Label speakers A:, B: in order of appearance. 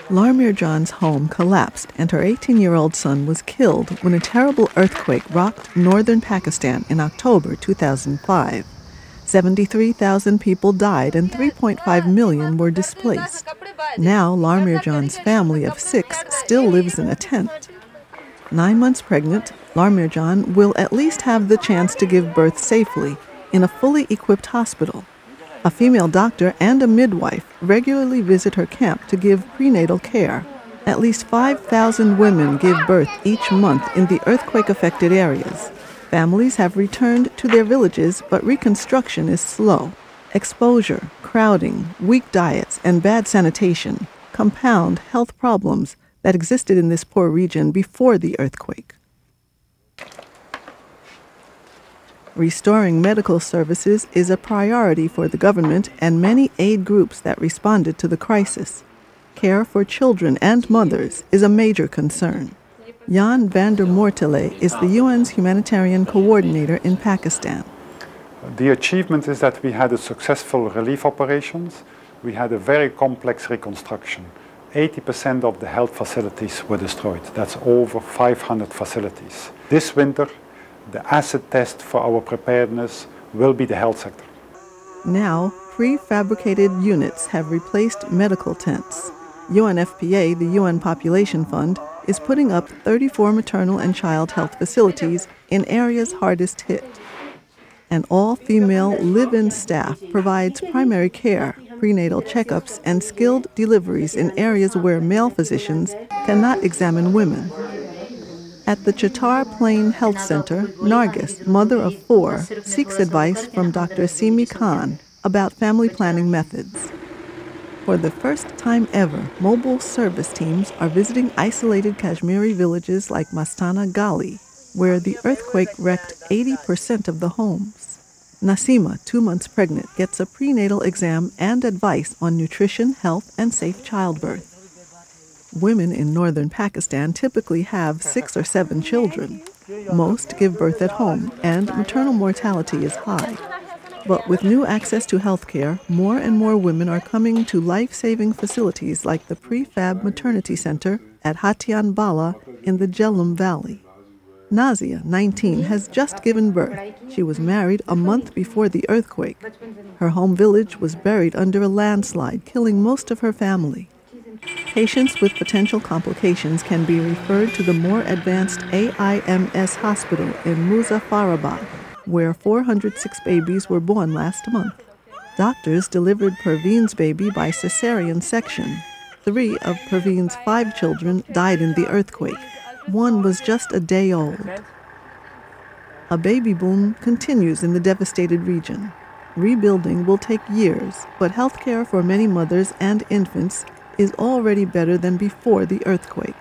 A: Larmir Jan's home collapsed and her 18-year-old son was killed when a terrible earthquake rocked northern Pakistan in October 2005. 73,000 people died and 3.5 million were displaced. Now, Larmir Jan's family of 6 still lives in a tent. 9 months pregnant, Larmir Jan will at least have the chance to give birth safely in a fully equipped hospital. A female doctor and a midwife regularly visit her camp to give prenatal care. At least 5,000 women give birth each month in the earthquake-affected areas. Families have returned to their villages, but reconstruction is slow. Exposure, crowding, weak diets, and bad sanitation compound health problems that existed in this poor region before the earthquake. Restoring medical services is a priority for the government and many aid groups that responded to the crisis. Care for children and mothers is a major concern. Jan van der Moortele is the UN's humanitarian coordinator in Pakistan.
B: The achievement is that we had a successful relief operations. We had a very complex reconstruction. 80% of the health facilities were destroyed. That's over 500 facilities. This winter, the acid test for our preparedness will be the health sector.
A: Now, prefabricated units have replaced medical tents. UNFPA, the UN Population Fund, is putting up 34 maternal and child health facilities in areas hardest hit. An all-female live-in staff provides primary care, prenatal checkups, and skilled deliveries in areas where male physicians cannot examine women. At the Chittar Plain Health Center, Nargis, mother of 4, seeks advice from Dr. Simi Khan about family planning methods. For the first time ever, mobile service teams are visiting isolated Kashmiri villages like Mastana Gali, where the earthquake wrecked 80% of the homes. Nasima, 2 months pregnant, gets a prenatal exam and advice on nutrition, health, and safe childbirth. Women in northern Pakistan typically have 6 or 7 children. Most give birth at home, and maternal mortality is high. But with new access to health care, more and more women are coming to life-saving facilities like the Prefab Maternity Center at Hatian Bala in the Jhelum Valley. Nazia, 19, has just given birth. She was married a month before the earthquake. Her home village was buried under a landslide, killing most of her family. Patients with potential complications can be referred to the more advanced AIMS hospital in Muzaffarabad, where 406 babies were born last month. Doctors delivered Perveen's baby by cesarean section. 3 of Perveen's 5 children died in the earthquake. 1 was just a day old. A baby boom continues in the devastated region. Rebuilding will take years, but health care for many mothers and infants is already better than before the earthquake.